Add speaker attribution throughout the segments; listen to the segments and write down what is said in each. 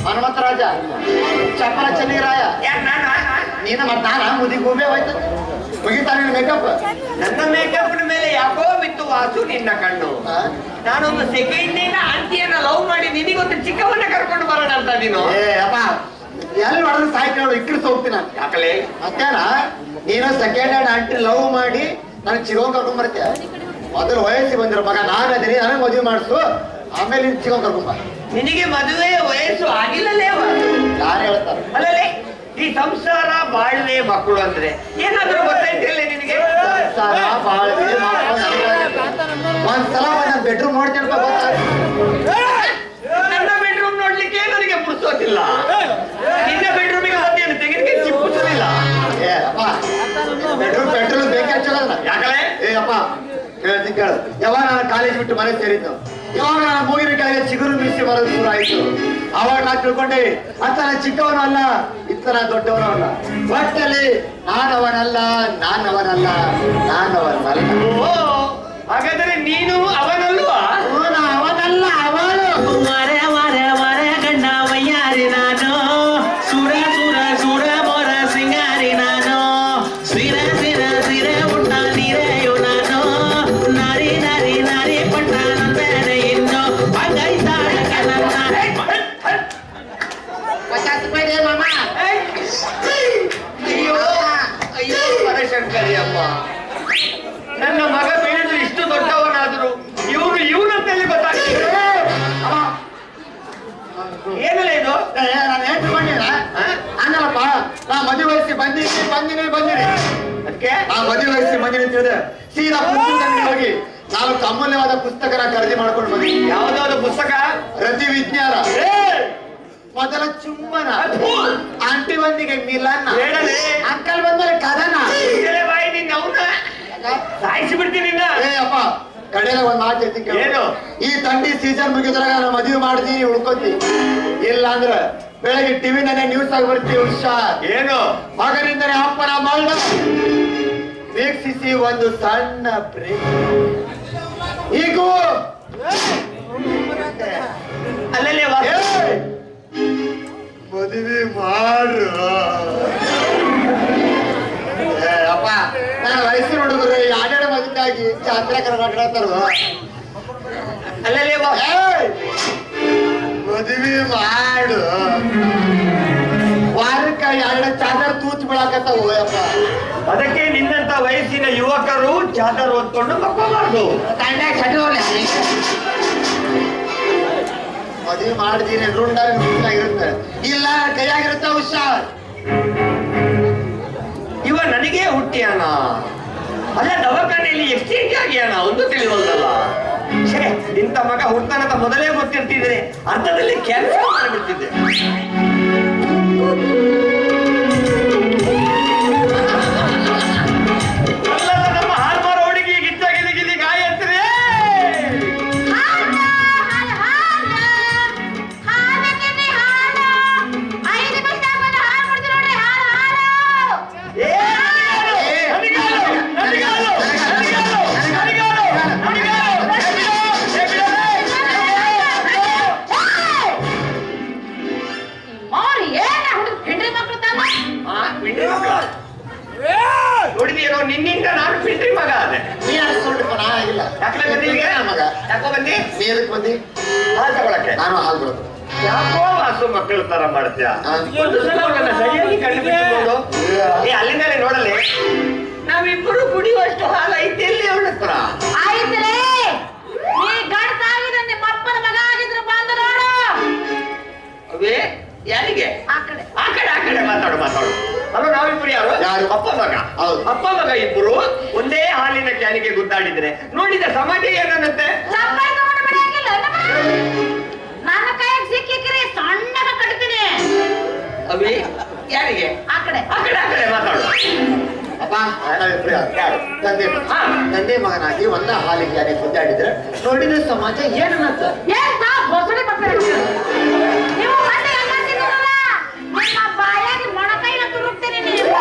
Speaker 1: ಹನುಮಂತರಾಜ ಚಪ್ಪಲ ಚೆನ್ನಿರಾಯ ನೀನ ಮತ್ ನಾನ ಮುದಿ ಗೋಬೆ ಹೋಯ್ತು ಮುಗಿತಾನೆ ಮೇಕಪ್.
Speaker 2: ನನ್ನ ಮೇಕಪ್ ಮೇಲೆ ಯಾಕೋ ಬಿತ್ತು ವಾಸು ನಿನ್ನ ಕಣ್ಣು. ನಾನೊಂದು ಸೆಕೆಂಡಿನ ಆಂಟಿಯನ್ನ ಲವ್ ಮಾಡಿ ನಿನಗೊಂದು ಚಿಕ್ಕವನ್ನ ಕರ್ಕೊಂಡು ಬರೋಣ ಅಂತ ನೀನು.
Speaker 1: ಏ ಅಪ್ಪ ಎಲ್ಲಿ ಹೊಡೆದ್ರೆ ಸಾಯ್ತು ಹೇಳು, ಇಕ್ಕಳಿಸ್ ಹೋಗ್ತೀನಿ ನಾನು.
Speaker 2: ಯಾಕಲೆ
Speaker 1: ಮತ್ತೇನ ನೀನು ಸೆಕೆಂಡ್ ಹ್ಯಾಂಡ್ ಆಂಟಿ ಲವ್ ಮಾಡಿ ನನಗೆ ಚಿಗೋನ್ ಕರ್ಕೊಂಡ್ ಬರ್ತೀಯ. ಮೊದಲು ವಯಸ್ಸಿಗೆ ಬಂದಿರೋ ಮಗ ನಾನು ಅದೀನಿ, ನನಗೆ ಮದುವೆ ಮಾಡಿಸು, ಆಮೇಲೆ ನೀನು ಚಿಗೋನ್ ಕರ್ಕೊಂಡ್ ಬಾ.
Speaker 2: ನಿನಗೆ ಮದುವೆ ವಯಸ್ಸು ಆಗಿಲ್ಲಲೇ?
Speaker 1: ಯಾರು ಹೇಳ್ತಾರೆ?
Speaker 2: ಅಲ್ಲಲೇ ಈ ಸಂಸಾರ ಬಾಳ್ವೆ ಮಕ್ಕಳು ಅಂದ್ರೆ ಏನಾದ್ರೂ ಗೊತ್ತಾಯ್ತಿಲ್ಲ ನಿನಗೆ?
Speaker 1: ಸಂಸಾರ ಬಾಳ್ವೆ ಒಂದ್ಸಲ ನನ್ನ ಬೆಡ್ರೂಮ್ ನೋಡ್ತೀನಿ
Speaker 2: ನನ್ನ ಬೆಡ್ರೂಮ್ ನೋಡ್ಲಿಕ್ಕೆ ನನಗೆ ಪುರ್ಸೋತಿಲ್ಲ. ನಿನ್ನ ಬೆಡ್ರೂಮಿಗೆ ಬಂದೇನು ತೆಗೆದಕ್ಕೆ ಚಿಪ್ಪುಸಲಿಲ್ಲ.
Speaker 1: ಏ ಅಪ್ಪ ಬೆಡ್ರೂಮ್ ಪೆಟ್ರೋಲ್ ಬೇಕೇ ಹಚ್ಚಲ್ಲ.
Speaker 2: ಯಾಕಲೆ?
Speaker 1: ಏ ಅಪ್ಪ ಕೇಳ್ತೀನಿ ಕೇಳು. ಯಾವಾಗ ನಾನು ಕಾಲೇಜ್ ಬಿಟ್ಟು ಮನೆ ಸೇರಿದ್ದು, ಯಾವಾಗ ನಾನು ಮೂಗಿನ ಕೆಳಗೆ ಚಿಗುರು ಮೀಸಿ ಬರೋದು ಶುರು ಆಯ್ತು, ಅವಾಗ ನಾನು ತಿಳ್ಕೊಂಡೆ ಅತ್ತನ ಚಿಕ್ಕವನು ಅಲ್ಲ, ಇತ್ತನ ದೊಡ್ಡವನು ಅಲ್ಲ, ಒಟ್ಟಲ್ಲಿ ನಾನವನಲ್ಲ ನಾನವನಲ್ಲ.
Speaker 2: ಓ ಹಾಗಾದ್ರೆ ನೀನು ಅವನಲ್ವಾ?
Speaker 1: ಅವನಲ್ಲ ಅವನು.
Speaker 3: ವರೆ ವರೆ ವರೆ ಗಂಡ ವಯ್ಯಾರಿ ನಾನು, ಸುರ ಸುರ ಸುರ ಮೊರ ಸಿಂಗಾರಿ ನಾನು, ಸಿರ ಸಿರ ಸಿರೆ ಉಂಟ ನೀರೆಯು ನಾನು, ನಾರಿ ನಾರಿ ನಾರಿ ಪಟ್ಟ ನಂದರೆ ಇನ್ನು ಹಂಗೈತಾಳ ನನ್ನ.
Speaker 2: ಅಯ್ಯೋ ಅಯ್ಯೋ ಪರಶಂಕರಿ ಅಮ್ಮ, ನನ್ನ ಮಗ ಬೆಳೆದು ಇಷ್ಟು ದೊಡ್ಡವನಾದ್ರು ಇವನಂತಲ್ಲಿ ಗೊತ್ತಾಗ್ತಿದೆ. ಏನಲ್ಲ ಇದು?
Speaker 1: ನಾನು ಏನ್ ತಿಳ್ಕೊಂಡಿಲ್ಲ ಅನ್ನಲ್ಲಪ್ಪ. ನಾ ಮದುವೆ ವಯಸ್ಸಿ ಬಂದಿನಿ
Speaker 2: ಅದಕ್ಕೆ
Speaker 1: ಆ ಮದುವೆ ವಯಸ್ಸಿ ಬಂದಿನಿ ತಿಳಿದೆ ಸೀದಾ ಪುಸ್ತಕ ಹೋಗಿ 4 ಅಮೂಲ್ಯವಾದ ಪುಸ್ತಕನ ಖರೀದಿ ಮಾಡ್ಕೊಂಡು ಬಂದಿ.
Speaker 2: ಯಾವ್ದಾದ್ರು ಪುಸ್ತಕ?
Speaker 1: ರತಿ ವಿಜ್ಞಾನ, ಮೊದಲ ಚುಮ್ಮನ, ಆಂಟಿ ಬಂದಿಗೆ ಮಿಲನ, ಅಂಕಲ್ ಬಂದರೆ ಕದನ.
Speaker 2: ಬಾಯಿ ನಿನ್ನ ಅವನ ಸಾಯಿಸಿ ಬಿಡ್ತೀನಿ.
Speaker 1: ಏ ಅಪ್ಪ ಕಡೆಯ ಒಂದ್ ಮಾತು ಎತ್ತಿ
Speaker 2: ಏನು?
Speaker 1: ಈ ಥಂಡಿ ಸೀಸನ್ ಮುಗಿದ್ರಾಗ ನಾನು ಮದುವೆ ಮಾಡ್ತೀನಿ ಉಳ್ಕೋತಿ, ಇಲ್ಲ ಅಂದ್ರ ಬೆಳಗ್ಗೆ ಟಿವಿನೇ ನ್ಯೂಸ್ ಆಗಿ ಬರ್ತೀವಿ. ಹುಷಾರ್.
Speaker 2: ಏನು?
Speaker 1: ಮಗನಿಂದನೇ ಅಪ್ಪನ ಮರಣ ವೀಕ್ಷಿಸಿ ಒಂದು ಸಣ್ಣ ಪ್ರೇಮ. ಈಗ
Speaker 2: ಅಲ್ಲಲ್ಲೇ
Speaker 1: ಮದುವೆ ಮಾಡು. ಅಪ್ಪ ನನ್ನ ವಯಸ್ಸಿನ ಹುಡುಗರು ಯಾರ್ಯಾರ ಮದುವೆಯಾಗಿ ಜಾತ್ರೆ ಕರ್ನಾಟಕರು
Speaker 2: ಅಲ್ಲಲ್ಲೇ
Speaker 1: ಮದುವೆ ಮಾಡು. ವಾರಕ್ಕ 2 ಚಾದರ್ ತೂಚ್ ಬಿಡಾಕತ್ತಾವ. ಅಪ್ಪ
Speaker 2: ಅದಕ್ಕೆ ನಿನ್ನಂತ ವಯಸ್ಸಿನ ಯುವಕರು ಚಾದರ್ ಓದ್ಕೊಂಡು ಮಕ್ಕಳಾರ್ದು
Speaker 1: ಮದುವೆ ಮಾಡ್ತೀನಿ ರುಂಡಾಗಿರುತ್ತೆ, ಇಲ್ಲ ಕೈಯಾಗಿರುತ್ತೆ. ಹುಷಾರ್.
Speaker 2: ಇವ ನನಗೇ ಹುಟ್ಟಿಯಾನ, ಅಲ್ಲ ದವಾಖಾನೆಯಲ್ಲಿ ಎಕ್ಸ್ಚೇಂಜ್ ಆಗ್ಯಾನ, ಒಂದು ತಿಳಿವಲ್ದಲ್ಲ. ಇಂಥ ಮಗ ಹುಡ್ತಾನಂತ ಮೊದಲೇ ಗೊತ್ತಿರ್ತಿದ್ರೆ ಅರ್ಥದಲ್ಲಿ ಕೆಲಸ ಮಾಡಿಬಿಡ್ತಿದ್ದೆ. ಅಲ್ಲದ ನಮ್ಮ ಹಾರ್ಮೋರ್ ಹುಡುಗಿ ಗಿಚ್ಚ ಗಾಯ ಅಂತೀರಿ. ನೋಡಿದೀರೋ ನಿನ್ನಿಂದ ನಾನು ಪಿಂಟ್ರಿ ಮಗ ಅದೇ. ಯಾಕೋ ಬಂದಿ? ಹಾಲು ತಗೊಳಕ್ಕೆ.
Speaker 1: ನಾನು ಹಾಲು ಬಿಡೋದು.
Speaker 2: ಯಾಕೋ ವಾಸು ಮಕ್ಕಳ ತರ ಮಾಡ್ತೀಯ? ಒಂದು ಸಲ ಅವಳನ್ನ ಸರಿಯಾಗಿ ಕಂಡುಬಿಟ್ಟು ಅಲ್ಲಿಂದಲೇ ನೋಡಲಿ. ನಾವಿಬ್ಬರು ಕುಡಿಯುವಷ್ಟು ಹಾಲು ಐತಿ ಎಲ್ಲಿ ಅವಳ ಹತ್ರ? ಅವೇ ಯಾರಿಗೆ? ಆ ಕಡೆ ಮಾತಾಡು. ಅಲ್ಲ ನಾವಿಬ್ರು ಯಾರು? ಅಪ್ಪ ಮಗ. ಅಪ್ಪ ಮಗ ಇಬ್ರು ಒಂದೇ ಹಾಲಿನ ಕ್ಯಾನಿಗೆ ಗುದ್ದಾಡಿದ್ರೆ ನೋಡಿದ ಸಮಾಜ ಏನನ್ನತ್ತೆ?
Speaker 4: ನನ್ನ ಕೈಯಾಗ ಸಿಕ್ಕಿಕ್ರೆ ಸಣ್ಣಗ ಕಟ್ತೀನಿ.
Speaker 2: ಅವೇ ಯಾರಿಗೆ?
Speaker 4: ಆ ಕಡೆ
Speaker 2: ಮಾತಾಡು.
Speaker 1: ಅಪ್ಪ ನಾವಿಬ್ರು
Speaker 2: ಯಾರು?
Speaker 1: ತಂದೆ ಮಗ.
Speaker 2: ಹಾ.
Speaker 1: ತಂದೆ ಮಗನಾಗಿ ಒಂದ ಹಾಲಿಗೆ ಯಾರೇ ಗುದ್ದಾಡಿದ್ರೆ ನೋಡಿದ್ರೆ ಸಮಾಜ ಏನನ್ನತ್ತ?
Speaker 4: ಏನ್ ತಾ ಬೊಸಡಿ ಬರ್ತಾರೆ ನೀವು ಮತ್ತೆ ಎಲ್ಲಂತಿದ್ದೀರಲ್ಲ ನಿಮ್ಮ ಬಾಯಾಗಿ ಮೊಣಕೈನ ತುರುಕ್ತೀನಿ ನೀವು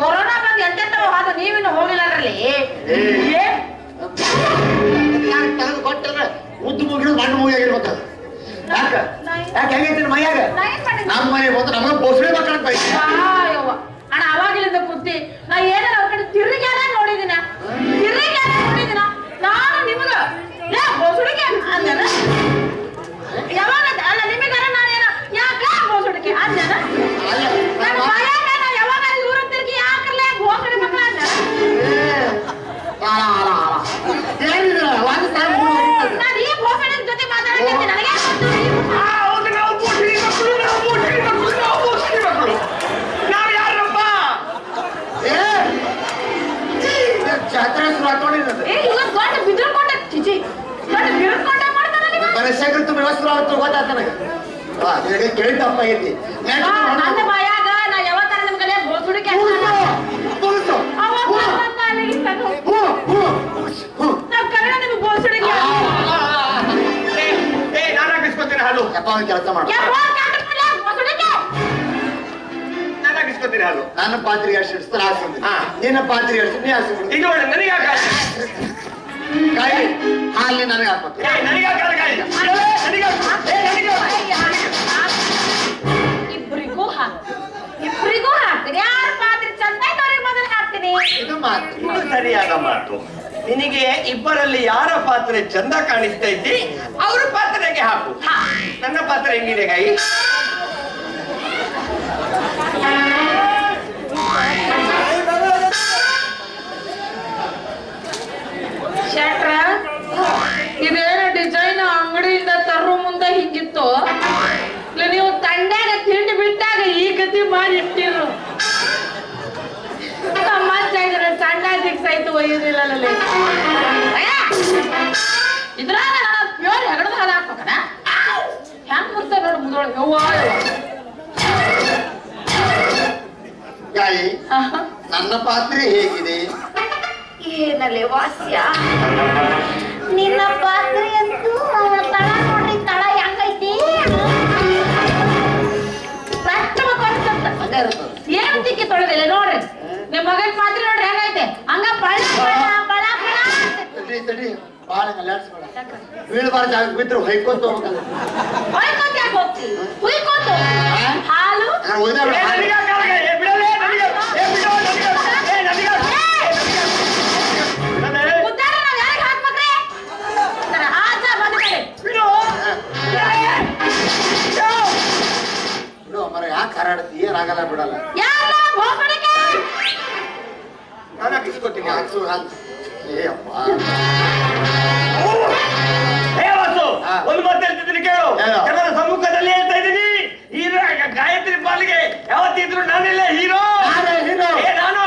Speaker 4: ಕೊರೋನಾ ಬಂದು ಎಂತೆಂತವ ಹೋದ ನೀವಿನ್ನು ಹೋಗಿಲ್ಲ ಅದ್ರಲ್ಲಿ ಏನ್
Speaker 1: ತೆಗೆದು ಕೊಟ್ಟರೆ ಉದ್ದು ಮುಗಿದು ಮಣ್ಣು ಮುಗಿಯಾಗಿರ್ಬೇಕ. ಯಾಕ ಯಾಕೆ ಹೆಂಗೈತಿ ಮೈಯಾಗ?
Speaker 4: ನಾ ಏನ್ ಮಾಡಿದ್ದೆ?
Speaker 1: ನಮ್ಮ ಮನೆ ಬಂದು ನಮಗೆ ಬೋಸಡಿ ಮಕ್ಕಳ ಬೈತಿ.
Speaker 4: ಅಯ್ಯವ್ವ ಅಣ್ಣ ಅವಾಗಿಲಿಂದ ಕುತ್ತಿ ನಾ ಏನಾರ ಅವ್ರ ಕಡೆ ತಿರುಗ್ಯಾರ ನೋಡಿದಿನ ನಾನು ನಿಮಗ ಯಾ ಬೋಸುಡಿಕೆ ಅಂದನ ಯಾವಾಗ ಅಲ್ಲ ನಿಮಗಾರ ನಾನೇನ ಯಾಕ ಬೋಸುಡಿಕೆ ಅಂದನ ನನ್ನ ಬಾಯಾಗ ನಾ ಯಾವಾಗ ಇವ್ರ ತಿರುಗಿ ಯಾಕರ್ಲೆ ಬೋಸುಡಿ ಮಕ್ಕಳ ಅಂದನ
Speaker 1: ಏನಿದ್ರ ಒಂದು ಸಾಲ
Speaker 4: ನಾನು ಈ ಬೋಸುಡಿ ಜೊತೆ ಮಾತಾಡಕ್ಕೆ ನನಗೆ
Speaker 2: ಹೌದು, ನಾವು ಬೋಸಡಿ ಮಕ್ಕಳು, ನಾವು ಬೋಸಡಿ ಮಕ್ಕಳು, ನಾವು ಬೋಸಡಿ ಮಕ್ಕಳು. ನಾವು ಯಾರಪ್ಪ?
Speaker 1: ಜಾತ್ರೆ ಶುರು ಹಾಕೊಂಡಿರೋದು
Speaker 4: ಏ ಇವ ದೊಡ್ಡ ಬಿದ್ರಕೊಂಡ ಚಿಚಿ ದೊಡ್ಡ ಬಿದ್ರಕೊಂಡ ಮಾಡ್ತಾನ ನೀವು
Speaker 1: ಮನುಷ್ಯರು ತುಂಬ ವ್ಯವಸ್ಥೆ ಆಗುತ್ತೆ ಗೊತ್ತಾತ ನನಗೆ. ನಿನಗೆ ಕೇಳಿದ್ದಪ್ಪ ಐತಿ
Speaker 4: ನನ್ನ ಬಾಯಾಗ ನಾ ಯಾವತ್ತಾರ ನಿಮ್ಗಲೇ ಬೋಸುಡಿಕೆ ಅಂತಾನ ಅವಾಗ ನನ್ನ ಅಲ್ಲಿಗೆ ತಂದು ನಾ ಕನ್ನಡ ನಿಮ್ಗೆ ಬೋಸುಡಿಕೆ
Speaker 2: ನಾನು ಹಾಕಿಸ್ಕೊತೀನಿ ಹಾಲು.
Speaker 1: ಯಪ್ಪ ಒಂದು ಕೆಲಸ ಮಾಡ.
Speaker 2: ನಾನು ಹಾಕಿಸ್ಕೊತೀನಿ ಹಾಲು.
Speaker 1: ನನ್ನ ಪಾತ್ರೆಗೆ ಅಷ್ಟು ಇಡ್ಸ್ತಾರೆ ಹಾಕ್ತೀನಿ.
Speaker 2: ಹಾ.
Speaker 1: ನಿನ್ನ ಪಾತ್ರೆಗೆ ಅಷ್ಟು ನೀ ಹಾಕ್ಸ್ಬಿಡು.
Speaker 2: ಇದು ಒಳ್ಳೆ ನನಗೆ ಯಾಕೆ
Speaker 1: ಕಾಯಿ ಹಾಲಿ ನನಗೆ ಹಾಕ್ಬೇಕು.
Speaker 2: ನನಗೆ ಯಾಕೆ
Speaker 4: ಇಬ್ರಿಗೂ ಹಾಕ್ತೀನಿ ಯಾರ ಪಾತ್ರೆ ಚಂದ ಅವ್ರಿಗೆ ಮೊದಲು ಹಾಕ್ತೀನಿ
Speaker 1: ಇದು ಮಾತು.
Speaker 2: ಇದು ಸರಿಯಾದ ಮಾತು. ನಿನಗೆ ಇಬ್ಬರಲ್ಲಿ ಯಾರ ಪಾತ್ರೆ ಚಂದ ಕಾಣಿಸ್ತಾ ಇದ್ದಿ ಅವ್ರ ಪಾತ್ರೆಗೆ ಹಾಕು. ನನ್ನ ಪಾತ್ರೆ ಹೆಂಗಿದೆ ಕೈ?
Speaker 4: ಶೆಟ್ರ ಇದೇನ ಡಿಸೈನ್ ಅಂಗಡಿಯಿಂದ ತರೋ ಮುಂದೆ ಹಿಂಗಿತ್ತು ಇಲ್ಲ ನೀವು ತಂಡ್ಯಾಗ ತಿಂಡಿ ಬಿಟ್ಟಾಗ ಈ ಗತಿ ಮಾಡಿ ಇಟ್ಟಿರು ಮತ್ತೆ ಸಣ್ಣ ಸಿಕ್ಸ್ ಆಯ್ತು ಒಯ್ಯುದಿಲ್ಲ ಇದ್ರಾಗ ನಾನು ಪ್ಯೂರ್ ಹೆಗಡದ ಹಾಲು ಹಾಕ್ಬೇಕನ ಹೆಂಗ್ ಮುರ್ತ ನೋಡು ಮುದೋಳ ಯವ್ವ
Speaker 1: ಕಾಯಿ ನನ್ನ ಪಾತ್ರೆ ಹೇಗಿದೆ?
Speaker 4: ಏನಲ್ಲೇ ವಾಸ್ಯ ನಿನ್ನ ಪಾತ್ರೆ ಅಂತೂ ತಳ ನೋಡ್ರಿ ತಳ ಹೆಂಗೈತಿ ಏನ್ ತಿಕ್ಕಿ ತೊಳೆದಿಲ್ಲ ನೋಡ್ರಿ ನಿಮ್ ಮಗನ್ ಪಾತ್ರೆ ನೋಡ್ರಿ ಹೆಂಗೈತೆ ಹಂಗ ಬಳ ಬಳ ಬಳ
Speaker 1: ತಡಿ ತಡಿ ಬಾಳ ಅಲ್ಲಾಡ್ಸ್ಬೇಡ. ಬೀಳ್ಬಾರ ಜಾಗ ಬಿದ್ರು ಹೊಯ್ಕೊಂತ ಹೋಗ್ಬೇಕಲ್ಲ.
Speaker 4: ಹೊಯ್ಕೊಂತ ಯಾಕೆ ಹೋಗ್ತಿ ಹುಯ್ಕೊಂತ ಹಾಲು
Speaker 1: ನಾನು ಒಯ್ದಾಡ
Speaker 4: ಉದ್ದಾರ ನಾವ್ ಯಾರಿಗೆ ಹಾಕ್ಬೇಕ್ರಿ ಆಚ ಬಂದ ಕಡೆ
Speaker 1: ಬಿಡು ಮರ ಯಾಕೆ ಹಾರಾಡ್ತಿ? ಏನಾಗಲ್ಲ ಬಿಡಲ್ಲ.
Speaker 4: ಯಾರ ಹೋಗ್ಬಿಡಕ್ಕೆ
Speaker 2: ನಾನು ಹಾಕಿಸ್ಕೊತೀನಿ.
Speaker 1: ಹಾಕ್ಸು ಹಾಲು. ಏ ಅಪ್ಪ
Speaker 2: ಒಂದು ಮಾತು ಹೇಳ್ತಿದ್ದೀನಿ ಕೇಳು.
Speaker 1: ಹೇಳು.
Speaker 2: ಜನರ ಸಮ್ಮುಖದಲ್ಲಿ ಹೇಳ್ತಾ ಇದ್ದೀನಿ, ಹೀರೋ ಗಾಯತ್ರಿ ಪಾಲಿಗೆ ಯಾವತ್ತಿದ್ರು ನಾನೆಲ್ಲ ಹೀರೋ.
Speaker 1: ಹೀರೋ
Speaker 2: ನಾನು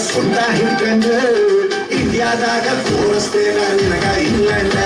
Speaker 5: ಸೊಂಟ ಹಿಡ್ಕಂಡು ಇಂಡಿಯಾದಾಗ ತೋರಿಸ್ತೇನೆ ನಿನಗ ಇಂಗ್ಲೆಂಡ